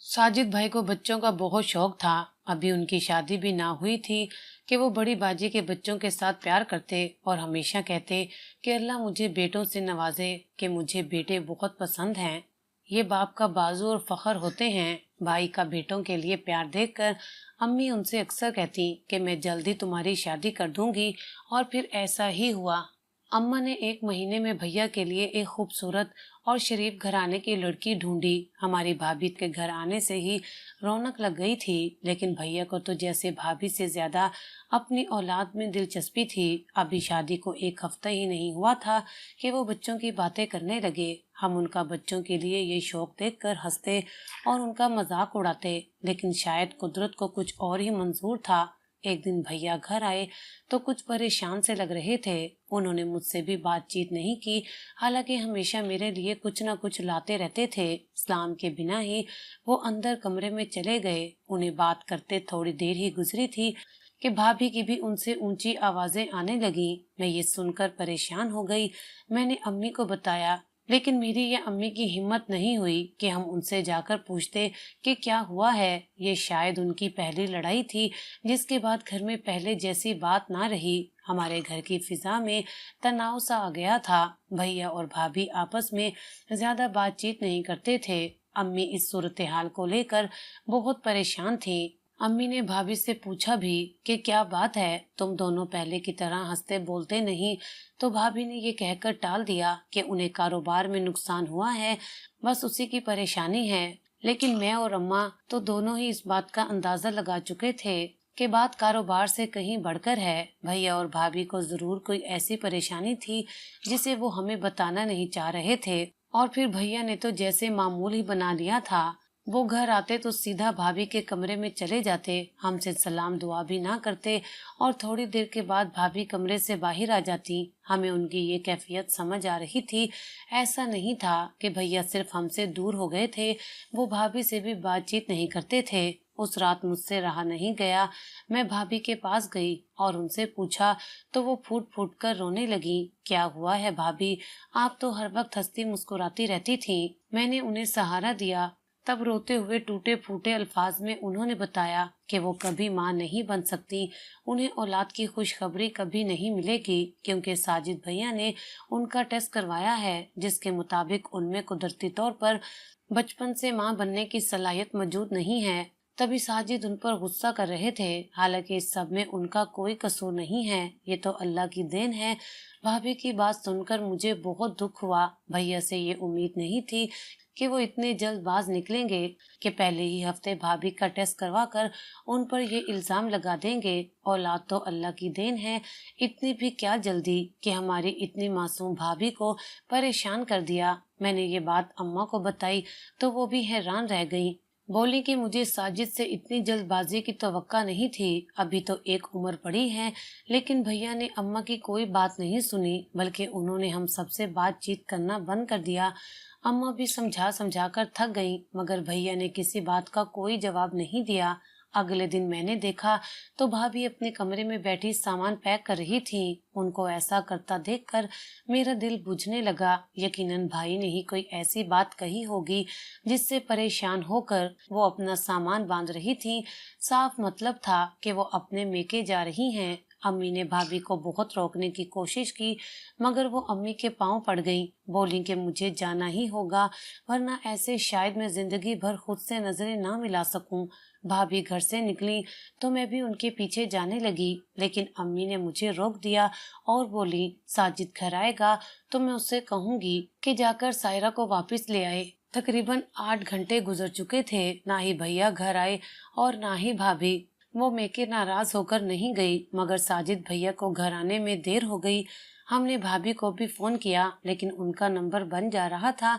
साजिद भाई को बच्चों का बहुत शौक था। अभी उनकी शादी भी ना हुई थी कि वो बड़ी बाजी के बच्चों के साथ प्यार करते और हमेशा कहते कि अल्लाह मुझे बेटों से नवाजे, कि मुझे बेटे बहुत पसंद हैं। ये बाप का बाजू और फख्र होते हैं। भाई का बेटों के लिए प्यार देखकर अम्मी उनसे अक्सर कहती कि मैं जल्दी तुम्हारी शादी कर दूंगी, और फिर ऐसा ही हुआ। अम्मा ने 1 महीने में भैया के लिए एक खूबसूरत और शरीफ घराने की लड़की ढूंढी। हमारी भाभी के घर आने से ही रौनक लग गई थी, लेकिन भैया को तो जैसे भाभी से ज्यादा अपनी औलाद में दिलचस्पी थी। अभी शादी को 1 हफ्ता ही नहीं हुआ था कि वो बच्चों की बातें करने लगे। हम उनका बच्चों के लिए ये शौक देखकर हंसते और उनका मजाक उड़ाते, लेकिन शायद कुदरत को कुछ और ही मंजूर था। एक दिन भैया घर आए तो कुछ परेशान से लग रहे थे। उन्होंने मुझसे भी बातचीत नहीं की, हालांकि हमेशा मेरे लिए कुछ न कुछ लाते रहते थे। सलाम के बिना ही वो अंदर कमरे में चले गए। उन्हें बात करते थोड़ी देर ही गुजरी थी कि भाभी की भी उनसे ऊंची आवाजें आने लगी। मैं ये सुनकर परेशान हो गई। मैंने अम्मी को बताया, लेकिन मेरी या अम्मी की हिम्मत नहीं हुई कि हम उनसे जाकर पूछते कि क्या हुआ है। ये शायद उनकी पहली लड़ाई थी, जिसके बाद घर में पहले जैसी बात ना रही। हमारे घर की फिजा में तनाव सा आ गया था। भैया और भाभी आपस में ज्यादा बातचीत नहीं करते थे। अम्मी इस सूरत हाल को लेकर बहुत परेशान थी। अम्मी ने भाभी से पूछा भी कि क्या बात है, तुम दोनों पहले की तरह हंसते बोलते नहीं। तो भाभी ने ये कहकर टाल दिया कि उन्हें कारोबार में नुकसान हुआ है, बस उसी की परेशानी है। लेकिन मैं और अम्मा तो दोनों ही इस बात का अंदाजा लगा चुके थे कि बात कारोबार से कहीं बढ़कर है। भैया और भाभी को जरूर कोई ऐसी परेशानी थी जिसे वो हमें बताना नहीं चाह रहे थे। और फिर भैया ने तो जैसे मामूल ही बना लिया था। वो घर आते तो सीधा भाभी के कमरे में चले जाते, हमसे सलाम दुआ भी ना करते, और थोड़ी देर के बाद भाभी कमरे से बाहर आ जाती। हमें उनकी ये कैफियत समझ आ रही थी। ऐसा नहीं था कि भैया सिर्फ हमसे दूर हो गए थे, वो भाभी से भी बातचीत नहीं करते थे। उस रात मुझसे रहा नहीं गया। मैं भाभी के पास गई और उनसे पूछा तो वो फूट फूट कर रोने लगी। क्या हुआ है भाभी, आप तो हर वक्त हंसती मुस्कुराती रहती थी। मैंने उन्हें सहारा दिया। तब रोते हुए टूटे फूटे अल्फाज में उन्होंने बताया कि वो कभी मां नहीं बन सकती। उन्हें औलाद की खुशखबरी कभी नहीं मिलेगी, क्योंकि साजिद भैया ने उनका टेस्ट करवाया है, जिसके मुताबिक उनमें कुदरती तौर पर बचपन से मां बनने की सलाहियत मौजूद नहीं है। तभी साजिद उन पर गुस्सा कर रहे थे, हालांकि इस सब में उनका कोई कसूर नहीं है, ये तो अल्लाह की देन है। भाभी की बात सुनकर मुझे बहुत दुख हुआ। भैया से ये उम्मीद नहीं थी कि वो इतने जल्दबाज निकलेंगे कि पहले ही हफ्ते भाभी का टेस्ट करवा कर उन पर ये इल्जाम लगा देंगे। औलाद तो अल्लाह की देन है, इतनी भी क्या जल्दी कि हमारी इतनी मासूम भाभी को परेशान कर दिया। मैंने ये बात अम्मा को बताई तो वो भी हैरान रह गई। बोली कि मुझे साजिद से इतनी जल्दबाजी की तवक्का नहीं थी, अभी तो एक उम्र पड़ी है। लेकिन भैया ने अम्मा की कोई बात नहीं सुनी, बल्कि उन्होंने हम सबसे बातचीत करना बंद कर दिया। अम्मा भी समझा समझा कर थक गईं, मगर भैया ने किसी बात का कोई जवाब नहीं दिया। अगले दिन मैंने देखा तो भाभी अपने कमरे में बैठी सामान पैक कर रही थी। उनको ऐसा करता देखकर मेरा दिल बुझने लगा। यकीनन भाई ने ही कोई ऐसी बात कही होगी जिससे परेशान होकर वो अपना सामान बांध रही थी। साफ मतलब था कि वो अपने मेके जा रही हैं। अम्मी ने भाभी को बहुत रोकने की कोशिश की, मगर वो अम्मी के पांव पड़ गईं। बोली कि मुझे जाना ही होगा, वरना ऐसे शायद मैं जिंदगी भर खुद से नजरें ना मिला सकूं। भाभी घर से निकली तो मैं भी उनके पीछे जाने लगी, लेकिन अम्मी ने मुझे रोक दिया और बोली, साजिद घर आएगा तो मैं उससे कहूंगी कि जाकर सायरा को वापस ले आए। तकरीबन 8 घंटे गुजर चुके थे, ना ही भैया घर आए और ना ही भाभी। वो मेके नाराज होकर नहीं गई, मगर साजिद भैया को घर आने में देर हो गई। हमने भाभी को भी फोन किया, लेकिन उनका नंबर बंद जा रहा था।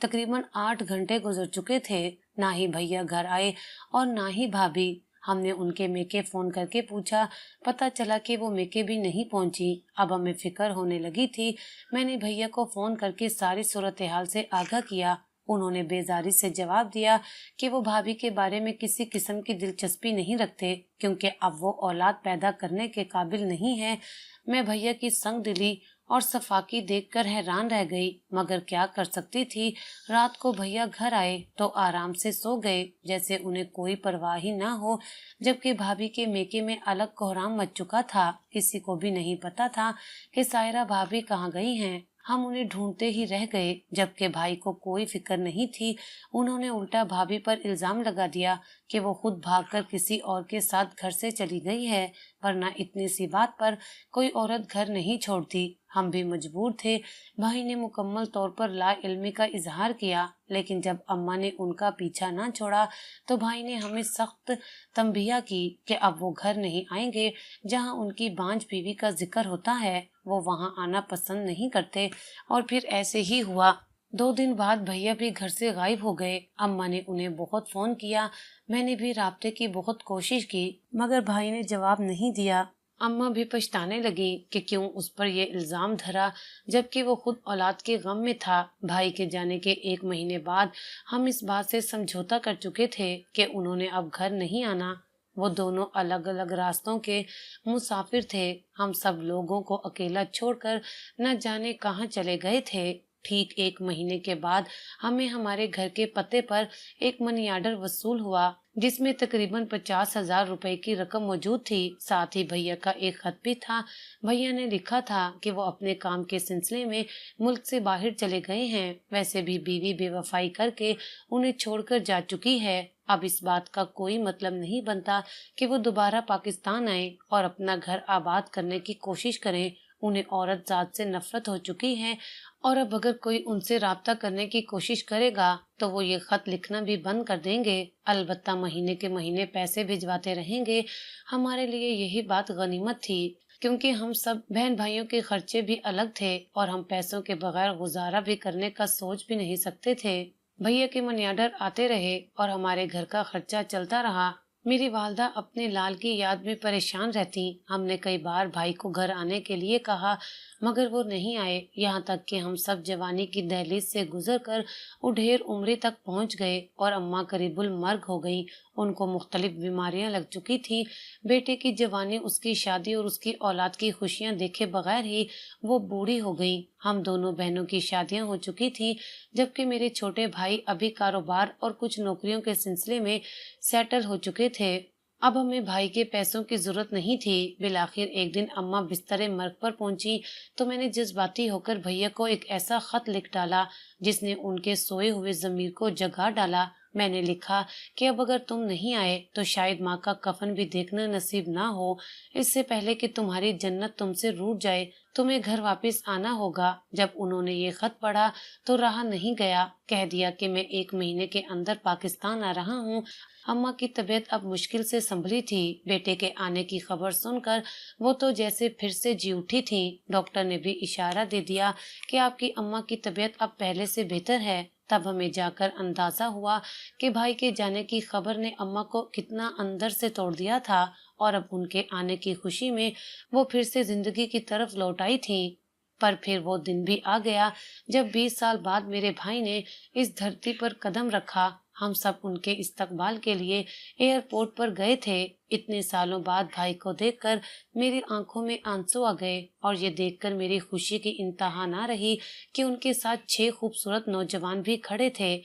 तकरीबन 8 घंटे गुजर चुके थे, ना ही भैया घर आए और ना ही भाभी। हमने उनके मेके फोन करके पूछा, पता चला कि वो मेके भी नहीं पहुंची। अब हमें फिक्र होने लगी थी। मैंने भैया को फोन करके सारी सूरत हाल से आगाह किया। उन्होंने बेजारी से जवाब दिया कि वो भाभी के बारे में किसी किस्म की दिलचस्पी नहीं रखते, क्योंकि अब वो औलाद पैदा करने के काबिल नहीं है। मैं भैया की संग दिली और सफाकी देखकर हैरान रह गई, मगर क्या कर सकती थी। रात को भैया घर आए तो आराम से सो गए जैसे उन्हें कोई परवाह ही ना हो, जबकि भाभी के मेके में अलग कोहराम मच चुका था। किसी को भी नहीं पता था कि सायरा भाभी कहाँ गई हैं। हम उन्हें ढूंढते ही रह गए, जबकि भाई को कोई फिक्र नहीं थी। उन्होंने उल्टा भाभी पर इल्जाम लगा दिया कि वो खुद भागकर किसी और के साथ घर से चली गई है, वरना इतनी सी बात पर कोई औरत घर नहीं छोड़ती। हम भी मजबूर थे। भाई ने मुकम्मल तौर पर ला इल्मी का इजहार किया, लेकिन जब अम्मा ने उनका पीछा ना छोड़ा तो भाई ने हमें सख्त तंबिया की कि अब वो घर नहीं आएंगे। जहां उनकी बांझ बीवी का जिक्र होता है वो वहां आना पसंद नहीं करते। और फिर ऐसे ही हुआ। 2 दिन बाद भैया भी घर से गायब हो गए। अम्मा ने उन्हें बहुत फोन किया, मैंने भी राब्ते की बहुत कोशिश की, मगर भाई ने जवाब नहीं दिया। अम्मा भी पछताने लगी कि क्यों उस पर ये इल्जाम धरा, जबकि वो खुद औलाद के गम में था। भाई के जाने के 1 महीने बाद हम इस बात से समझौता कर चुके थे कि उन्होंने अब घर नहीं आना। वो दोनों अलग अलग रास्तों के मुसाफिर थे। हम सब लोगों को अकेला छोड़कर न जाने कहाँ चले गए थे। ठीक 1 महीने के बाद हमें हमारे घर के पते पर एक मनी आर्डर वसूल हुआ, जिसमें तकरीबन 50,000 रुपए की रकम मौजूद थी। साथ ही भैया का एक खत भी था। भैया ने लिखा था कि वो अपने काम के सिलसिले में मुल्क से बाहर चले गए हैं। वैसे भी बीवी बेवफाई करके उन्हें छोड़कर जा चुकी है। अब इस बात का कोई मतलब नहीं बनता कि वो दोबारा पाकिस्तान आए और अपना घर आबाद करने की कोशिश करें। उन्हें औरत जात से नफरत हो चुकी है, और अब अगर कोई उनसे राब्ता करने की कोशिश करेगा तो वो ये खत लिखना भी बंद कर देंगे। अलबत्ता महीने के महीने पैसे भिजवाते रहेंगे। हमारे लिए यही बात गनीमत थी, क्योंकि हम सब बहन भाइयों के खर्चे भी अलग थे और हम पैसों के बगैर गुजारा भी करने का सोच भी नहीं सकते थे। भैया के मनी ऑर्डर आते रहे और हमारे घर का खर्चा चलता रहा। मेरी वालदा अपने लाल की याद में परेशान रहती। हमने कई बार भाई को घर आने के लिए कहा, मगर वो नहीं आए। यहाँ तक कि हम सब जवानी की दहलीज से गुजरकर उढेर उम्री तक पहुँच गए और अम्मा करीबुल मर्ग हो गई। उनको मुख्तलिफ बीमारियां लग चुकी थी। बेटे की जवानी, उसकी शादी और उसकी औलाद की खुशियां देखे बगैर ही वो बूढ़ी हो गई। हम दोनों बहनों की शादियां हो चुकी थी, जबकि मेरे छोटे भाई अभी कारोबार और कुछ नौकरियों के सिलसिले में सेटल हो चुके थे। अब हमें भाई के पैसों की जरूरत नहीं थी। बिलाखिर एक दिन अम्मा बिस्तरे मर्ग पर पहुंची तो मैंने जज्बाती होकर भैया को एक ऐसा खत लिख डाला जिसने उनके सोए हुए जमीर को जगा डाला। मैंने लिखा कि अब अगर तुम नहीं आए तो शायद माँ का कफन भी देखना नसीब ना हो। इससे पहले कि तुम्हारी जन्नत तुमसे रूठ जाए, तुम्हें घर वापस आना होगा। जब उन्होंने ये खत पढ़ा तो रहा नहीं गया। कह दिया कि मैं 1 महीने के अंदर पाकिस्तान आ रहा हूँ। अम्मा की तबीयत अब मुश्किल से संभली थी। बेटे के आने की खबर सुनकर वो तो जैसे फिर से जी उठी थी। डॉक्टर ने भी इशारा दे दिया कि आपकी अम्मा की तबीयत अब पहले से बेहतर है। तब हमें जाकर अंदाजा हुआ कि भाई के जाने की खबर ने अम्मा को कितना अंदर से तोड़ दिया था, और अब उनके आने की खुशी में वो फिर से जिंदगी की तरफ लौट आई थी। पर फिर वो दिन भी आ गया जब 20 साल बाद मेरे भाई ने इस धरती पर कदम रखा। हम सब उनके इस्तकबाल के लिए एयरपोर्ट पर गए थे। इतने सालों बाद भाई को देखकर मेरी आंखों में आंसू आ गए, और ये देखकर मेरी खुशी की इंतहा ना रही कि उनके साथ 6 खूबसूरत नौजवान भी खड़े थे,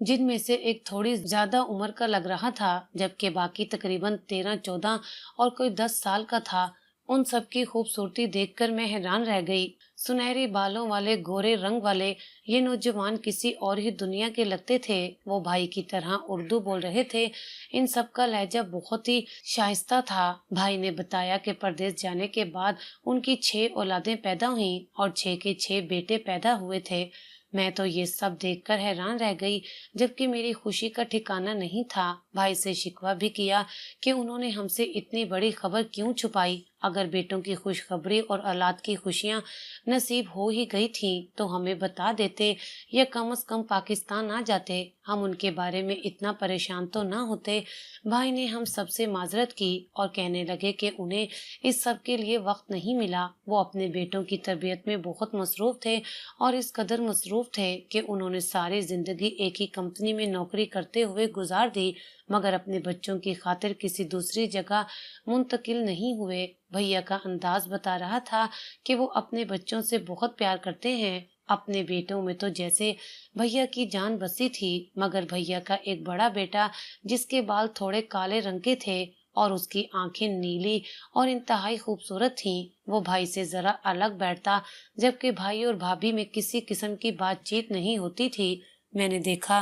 जिनमें से एक थोड़ी ज्यादा उम्र का लग रहा था, जबकि बाकी तकरीबन 13-14 और कोई 10 साल का था। उन सबकी खूबसूरती देखकर मैं हैरान रह गई। सुनहरे बालों वाले, गोरे रंग वाले ये नौजवान किसी और ही दुनिया के लगते थे। वो भाई की तरह उर्दू बोल रहे थे। इन सब का लहजा बहुत ही शाइस्ता था। भाई ने बताया कि परदेश जाने के बाद उनकी 6 औलादें पैदा हुईं और 6 के 6 बेटे पैदा हुए थे। मैं तो ये सब देखकर हैरान रह गई, जबकि मेरी खुशी का ठिकाना नहीं था। भाई से शिकवा भी किया कि उन्होंने हमसे इतनी बड़ी खबर क्यों छुपाई। अगर बेटों की खुशखबरी और औलाद की खुशियां नसीब हो ही गई थी तो हमें बता देते, या कम से कम पाकिस्तान आ जाते। हम उनके बारे में इतना परेशान तो ना होते। भाई ने हम सबसे माजरत की और कहने लगे कि उन्हें इस सब के लिए वक्त नहीं मिला। वो अपने बेटों की तरबियत में बहुत मसरूफ थे, और इस कदर मसरूफ थे कि उन्होंने सारी जिंदगी एक ही कंपनी में नौकरी करते हुए गुजार दी, मगर अपने बच्चों की खातिर किसी दूसरी जगह मुंतकिल नहीं हुए। भैया का अंदाज बता रहा था कि वो अपने बच्चों से बहुत प्यार करते हैं। अपने बेटों में तो जैसे भैया की जान बसी थी, मगर भैया का एक बड़ा बेटा जिसके बाल थोड़े काले रंग के थे और उसकी आंखें नीली और इंतहाई खूबसूरत थीं, वो भाई से जरा अलग बैठता, जबकि भाई और भाभी में किसी किस्म की बातचीत नहीं होती थी। मैंने देखा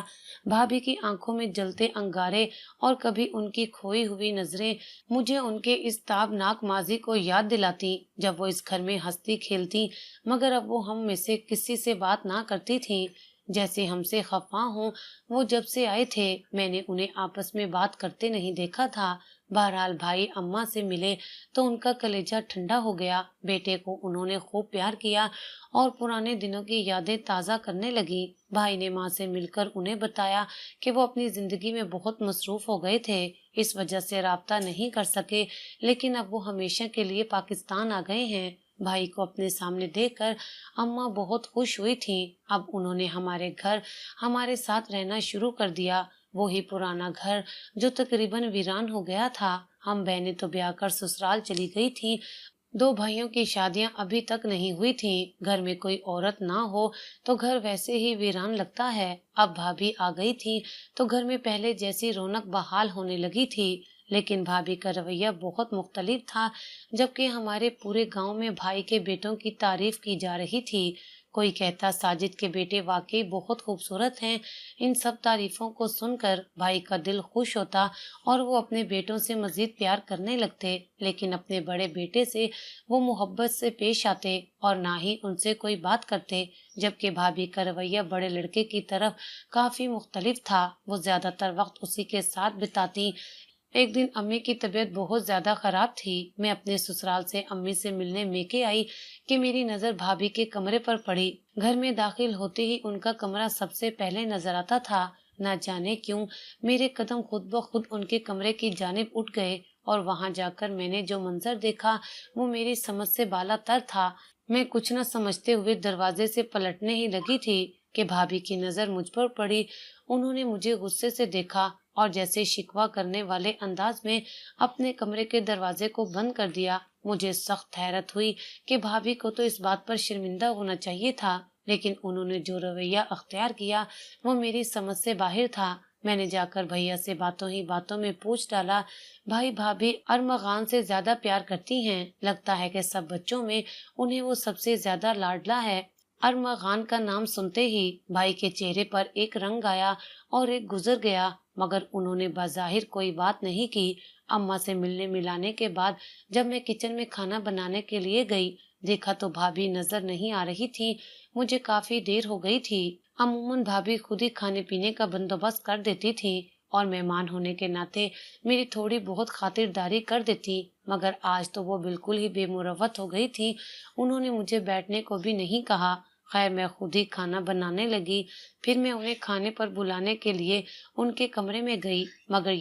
भाभी की आंखों में जलते अंगारे और कभी उनकी खोई हुई नजरें मुझे उनके इस ताबनाक माजी को याद दिलाती जब वो इस घर में हंसती खेलती, मगर अब वो हम में से किसी से बात ना करती थी, जैसे हमसे खफा हों। वो जब से आए थे मैंने उन्हें आपस में बात करते नहीं देखा था। बहरहाल भाई अम्मा से मिले तो उनका कलेजा ठंडा हो गया। बेटे को उन्होंने खूब प्यार किया और पुराने दिनों की यादें ताज़ा करने लगी। भाई ने माँ से मिलकर उन्हें बताया कि वो अपनी जिंदगी में बहुत मसरूफ हो गए थे, इस वजह से राब्ता नहीं कर सके, लेकिन अब वो हमेशा के लिए पाकिस्तान आ गए हैं। भाई को अपने सामने देखकर अम्मा बहुत खुश हुई थी। अब उन्होंने हमारे घर हमारे साथ रहना शुरू कर दिया, वो ही पुराना घर जो तकरीबन वीरान हो गया था। हम बहनें तो ब्याह कर ससुराल चली गई थी। दो भाइयों की शादियां अभी तक नहीं हुई थी। घर में कोई औरत ना हो तो घर वैसे ही वीरान लगता है। अब भाभी आ गई थी तो घर में पहले जैसी रौनक बहाल होने लगी थी, लेकिन भाभी का रवैया बहुत मुख्तलिफ था। जबकि हमारे पूरे गांव में भाई के बेटों की तारीफ की जा रही थी। कोई कहता साजिद के बेटे वाकई बहुत खूबसूरत हैं। इन सब तारीफों को सुनकर भाई का दिल खुश होता और वो अपने बेटों से मजीद प्यार करने लगते, लेकिन अपने बड़े बेटे से वो मोहब्बत से पेश आते और ना ही उनसे कोई बात करते। जबकि भाभी का रवैया बड़े लड़के की तरफ काफी मुख्तलिफ था। वो ज्यादातर वक्त उसी के साथ बिताती। एक दिन अम्मी की तबीयत बहुत ज्यादा खराब थी। मैं अपने ससुराल से अम्मी से मिलने मेके आई कि मेरी नजर भाभी के कमरे पर पड़ी। घर में दाखिल होते ही उनका कमरा सबसे पहले नजर आता था। न जाने क्यों मेरे कदम खुद ब खुद उनके कमरे की जानिब उठ गए और वहां जाकर मैंने जो मंजर देखा वो मेरी समझ से बालातर था। मैं कुछ न समझते हुए दरवाजे से पलटने ही लगी थी कि भाभी की नजर मुझ पर पड़ी। उन्होंने मुझे गुस्से से देखा और जैसे शिकवा करने वाले अंदाज में अपने कमरे के दरवाजे को बंद कर दिया। मुझे सख्त हैरत हुई कि भाभी को तो इस बात पर शर्मिंदा होना चाहिए था, लेकिन उन्होंने जो रवैया अख्तियार किया वो मेरी समझ से बाहर था। मैंने जाकर भैया से बातों ही बातों में पूछ डाला, भाई भाभी अरमगान से ज्यादा प्यार करती हैं, लगता है कि सब बच्चों में उन्हें वो सबसे ज्यादा लाडला है। अरमगान का नाम सुनते ही भाई के चेहरे पर एक रंग आया और एक गुजर गया, मगर उन्होंने बाज़ाहिर कोई बात नहीं की। अम्मा से मिलने मिलाने के बाद जब मैं किचन में खाना बनाने के लिए गई, देखा तो भाभी नजर नहीं आ रही थी। मुझे काफी देर हो गई थी। अमूमन भाभी खुद ही खाने पीने का बंदोबस्त कर देती थी और मेहमान होने के नाते मेरी थोड़ी बहुत खातिरदारी कर देती, मगर आज तो वो बिल्कुल ही बेमुरवत हो गई थी। उन्होंने मुझे बैठने को भी नहीं कहा। खैर मैं खुद ही खाना बनाने लगी। फिर मैं उन्हें खाने पर बुलाने के लिए उनके कमरे में गई, मगर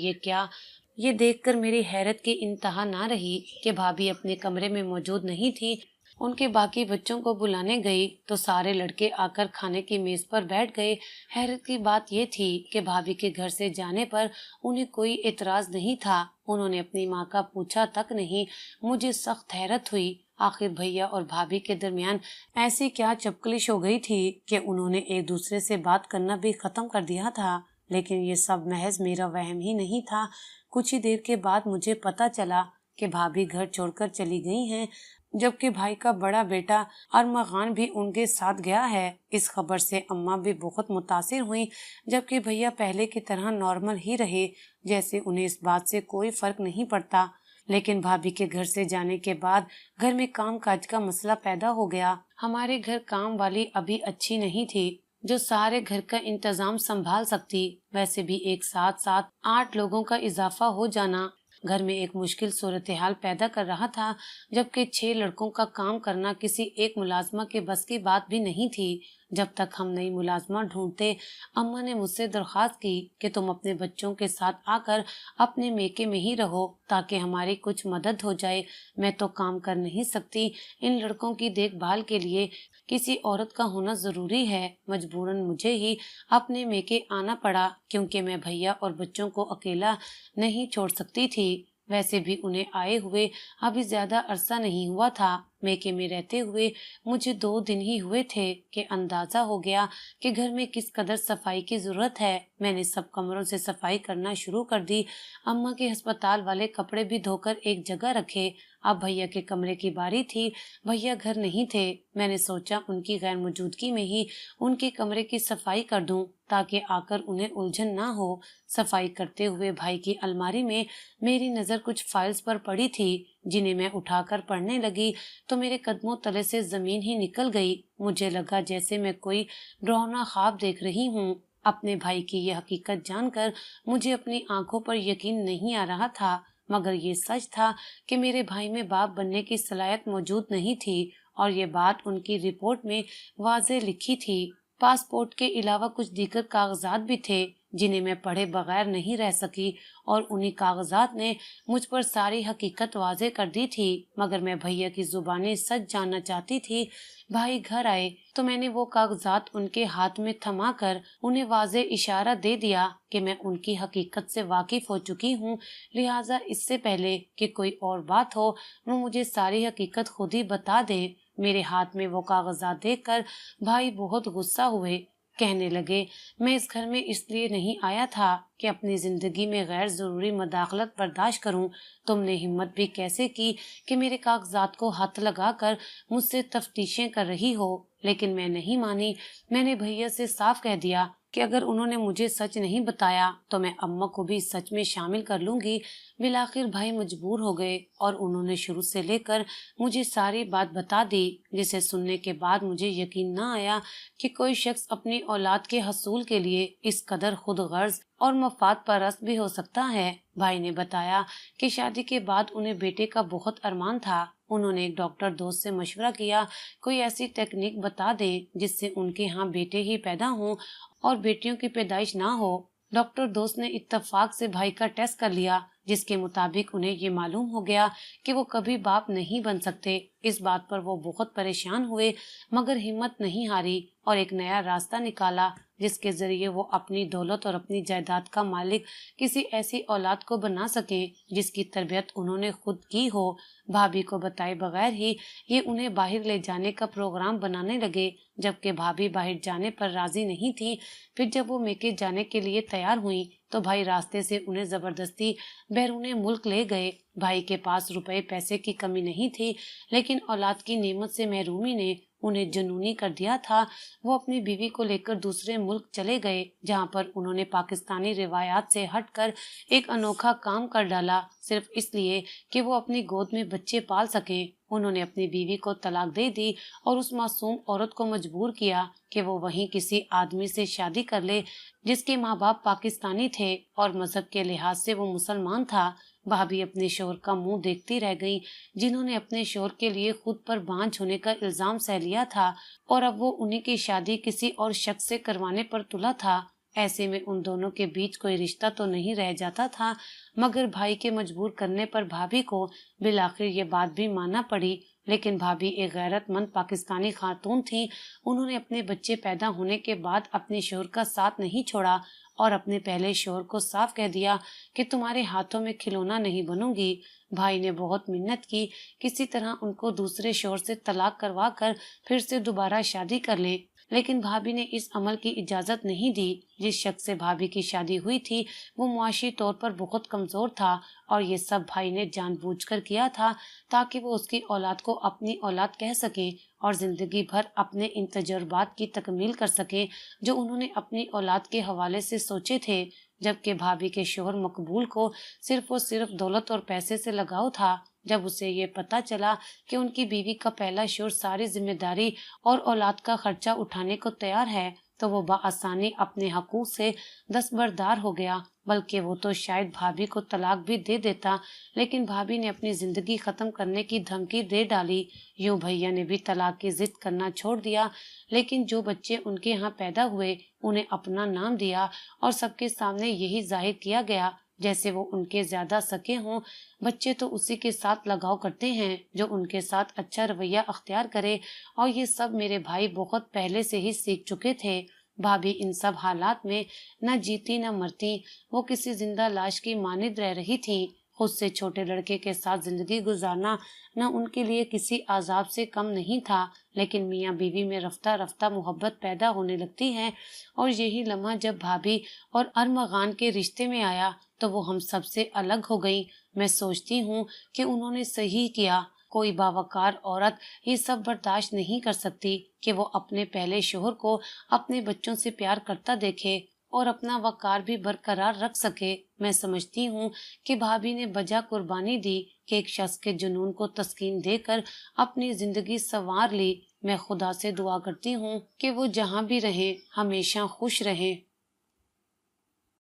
ये देखकर मेरी हैरत की इंतहा ना रही कि भाभी अपने कमरे में मौजूद नहीं थी। उनके बाकी बच्चों को बुलाने गई तो सारे लड़के आकर खाने की मेज पर बैठ गए। हैरत की बात ये थी कि भाभी के घर से जाने पर उन्हें कोई एतराज नहीं था। उन्होंने अपनी माँ का पूछा तक नहीं। मुझे सख्त हैरत हुई। आखिर भैया और भाभी के दरमियान ऐसी क्या चपकलिश हो गई थी कि उन्होंने एक दूसरे से बात करना भी खत्म कर दिया था। लेकिन ये सब महज मेरा वहम ही नहीं था। कुछ ही देर के बाद मुझे पता चला कि भाभी घर छोड़कर चली गई हैं, जबकि भाई का बड़ा बेटा अरमगान भी उनके साथ गया है। इस खबर से अम्मा भी बहुत मुतासिर हुई, जबकि भैया पहले की तरह नॉर्मल ही रहे, जैसे उन्हें इस बात से कोई फर्क नहीं पड़ता। लेकिन भाभी के घर से जाने के बाद घर में काम काज का मसला पैदा हो गया। हमारे घर काम वाली अभी अच्छी नहीं थी जो सारे घर का इंतजाम संभाल सकती। वैसे भी एक साथ साथ 8 लोगों का इजाफा हो जाना घर में एक मुश्किल सूरत हाल पैदा कर रहा था, जबकि 6 लड़कों का काम करना किसी एक मुलाजमा के बस की बात भी नहीं थी। जब तक हम नई मुलाजमा ढूंढते, अम्मा ने मुझसे दरख्वास्त की कि तुम अपने बच्चों के साथ आकर अपने मेके में ही रहो ताकि हमारी कुछ मदद हो जाए। मैं तो काम कर नहीं सकती, इन लड़कों की देखभाल के लिए किसी औरत का होना जरूरी है। मजबूरन मुझे ही अपने मेके आना पड़ा, क्योंकि मैं भैया और बच्चों को अकेला नहीं छोड़ सकती थी। वैसे भी उन्हें आए हुए अभी ज्यादा अरसा नहीं हुआ था। मेके में रहते हुए मुझे 2 दिन ही हुए थे कि अंदाजा हो गया कि घर में किस कदर सफाई की जरूरत है। मैंने सब कमरों से सफाई करना शुरू कर दी। अम्मा के अस्पताल वाले कपड़े भी धोकर एक जगह रखे। अब भैया के कमरे की बारी थी। भैया घर नहीं थे। मैंने सोचा उनकी गैर मौजूदगी में ही उनके कमरे की सफाई कर दूं ताकि आकर उन्हें उलझन ना हो। सफाई करते हुए भाई की अलमारी में मेरी नजर कुछ फाइल्स पर पड़ी थी, जिन्हें मैं उठाकर पढ़ने लगी तो मेरे कदमों तले से जमीन ही निकल गई। मुझे लगा जैसे मैं कोई डरावना ख्वाब देख रही हूँ। अपने भाई की यह हकीकत जानकर मुझे अपनी आंखों पर यकीन नहीं आ रहा था, मगर ये सच था कि मेरे भाई में बाप बनने की सलाहियत मौजूद नहीं थी और ये बात उनकी रिपोर्ट में वाज़े लिखी थी। पासपोर्ट के अलावा कुछ दीगर कागजात भी थे जिन्हें मैं पढ़े बगैर नहीं रह सकी और उन्हीं कागजात ने मुझ पर सारी हकीकत वाजे कर दी थी। मगर मैं भैया की जुबानी सच जानना चाहती थी। भाई घर आए तो मैंने वो कागजात उनके हाथ में थमा कर उन्हें वाजे इशारा दे दिया कि मैं उनकी हकीकत से वाकिफ हो चुकी हूँ, लिहाजा इससे पहले कि कोई और बात हो वो मुझे सारी हकीकत खुद ही बता दे। मेरे हाथ में वो कागजात देखकर भाई बहुत गुस्सा हुए। कहने लगे, मैं इस घर में इसलिए नहीं आया था कि अपनी जिंदगी में गैर जरूरी मदाखलत बर्दाश्त करूं। तुमने हिम्मत भी कैसे की कि मेरे कागजात को हाथ लगाकर मुझसे तफ्तीशें कर रही हो। लेकिन मैं नहीं मानी। मैंने भैया से साफ कह दिया कि अगर उन्होंने मुझे सच नहीं बताया तो मैं अम्मा को भी सच में शामिल कर लूंगी। बिलाखिर भाई मजबूर हो गए और उन्होंने शुरू से लेकर मुझे सारी बात बता दी, जिसे सुनने के बाद मुझे यकीन न आया कि कोई शख्स अपनी औलाद के हसूल के लिए इस कदर खुद गर्ज और मफाद परस्त भी हो सकता है। भाई ने बताया कि शादी के बाद उन्हें बेटे का बहुत अरमान था। उन्होंने एक डॉक्टर दोस्त से मशवरा किया कोई ऐसी टेक्निक बता दे जिससे उनके यहाँ बेटे ही पैदा हों और बेटियों की पैदाइश ना हो। डॉक्टर दोस्त ने इत्तेफाक से भाई का टेस्ट कर लिया, जिसके मुताबिक उन्हें ये मालूम हो गया कि वो कभी बाप नहीं बन सकते। इस बात पर वो बहुत परेशान हुए, मगर हिम्मत नहीं हारी और एक नया रास्ता निकाला जिसके जरिए वो अपनी दौलत और अपनी जायदाद का मालिक किसी ऐसी औलाद को बना सके जिसकी तरबियत उन्होंने खुद की हो। भाभी को बताए बगैर ही ये उन्हें बाहर ले जाने का प्रोग्राम बनाने लगे, जबकि भाभी बाहर जाने पर राजी नहीं थी। फिर जब वो मेके जाने के लिए तैयार हुई तो भाई रास्ते से उन्हें जबरदस्ती बैरूने मुल्क ले गए। भाई के पास रुपए पैसे की कमी नहीं थी, लेकिन औलाद की नेमत से महरूमी ने उन्हें जुनूनी कर दिया था। वो अपनी बीवी को लेकर दूसरे मुल्क चले गए, जहां पर उन्होंने पाकिस्तानी रिवायात से हटकर एक अनोखा काम कर डाला, सिर्फ इसलिए कि वो अपनी गोद में बच्चे पाल सकें। उन्होंने अपनी बीवी को तलाक दे दी और उस मासूम औरत को मजबूर किया कि वो वहीं किसी आदमी से शादी कर ले जिसके माँ बाप पाकिस्तानी थे और मजहब के लिहाज से वो मुसलमान था। भाभी अपने शोहर का मुंह देखती रह गई, जिन्होंने अपने शोहर के लिए खुद पर बांझ होने का इल्जाम सह लिया था और अब वो उन्हीं की शादी किसी और शख्स से करवाने पर तुला था। ऐसे में उन दोनों के बीच कोई रिश्ता तो नहीं रह जाता था, मगर भाई के मजबूर करने पर भाभी को बिलाखिर ये बात भी मानना पड़ी। लेकिन भाभी एक गैरतमंद पाकिस्तानी खातून थी। उन्होंने अपने बच्चे पैदा होने के बाद अपने शोहर का साथ नहीं छोड़ा और अपने पहले शोहर को साफ कह दिया कि तुम्हारे हाथों में खिलौना नहीं बनूंगी। भाई ने बहुत मिन्नत की किसी तरह उनको दूसरे शोहर से तलाक करवा कर फिर से दोबारा शादी कर ले, लेकिन भाभी ने इस अमल की इजाजत नहीं दी। जिस शख्स से भाभी की शादी हुई थी वो मुआशी तौर पर बहुत कमजोर था और ये सब भाई ने जानबूझकर किया था ताकि वो उसकी औलाद को अपनी औलाद कह सके और जिंदगी भर अपने इन तजुर्बात की तकमील कर सके जो उन्होंने अपनी औलाद के हवाले से सोचे थे। जबकि भाभी के शोहर मकबूल को सिर्फ और सिर्फ दौलत और पैसे से लगाव था। जब उसे ये पता चला कि उनकी बीवी का पहला शोहर सारी जिम्मेदारी और औलाद का खर्चा उठाने को तैयार है तो वो बआसानी अपने हकूक से दस्तबरदार हो गया। बल्कि वो तो शायद भाभी को तलाक भी दे देता, लेकिन भाभी ने अपनी जिंदगी खत्म करने की धमकी दे डाली। यूं भैया ने भी तलाक की जिद करना छोड़ दिया, लेकिन जो बच्चे उनके यहाँ पैदा हुए उन्हें अपना नाम दिया और सबके सामने यही जाहिर किया गया जैसे वो उनके ज्यादा सके हों। बच्चे तो उसी के साथ लगाव करते हैं जो उनके साथ अच्छा रवैया अख्तियार करे, और ये सब मेरे भाई बहुत पहले से ही सीख चुके थे। भाभी इन सब हालात में न जीती न मरती, वो किसी जिंदा लाश की मानिंद रह रही थी। خود سے چھوٹے لڑکے کے ساتھ زندگی گزارنا نہ ان کے لیے کسی عذاب سے کم نہیں تھا، لیکن میاں بیوی میں رفتہ رفتہ محبت پیدا ہونے لگتی ہے، اور یہی لمحہ جب بھابھی اور ارمغان کے رشتے میں آیا تو وہ ہم سب سے الگ ہو گئی۔ میں سوچتی ہوں کہ انہوں نے صحیح کیا۔ کوئی باوقار عورت یہ سب برداشت نہیں کر سکتی کہ وہ اپنے پہلے شوہر کو اپنے بچوں سے پیار کرتا دیکھے اور اپنا وقار بھی برقرار رکھ سکے۔ میں سمجھتی ہوں کہ بھابھی نے بجا قربانی دی کہ ایک شخص کے جنون کو تسکین دے کر اپنی زندگی سنوار لی۔ میں خدا سے دعا کرتی ہوں کہ وہ جہاں بھی رہیں ہمیشہ خوش رہیں۔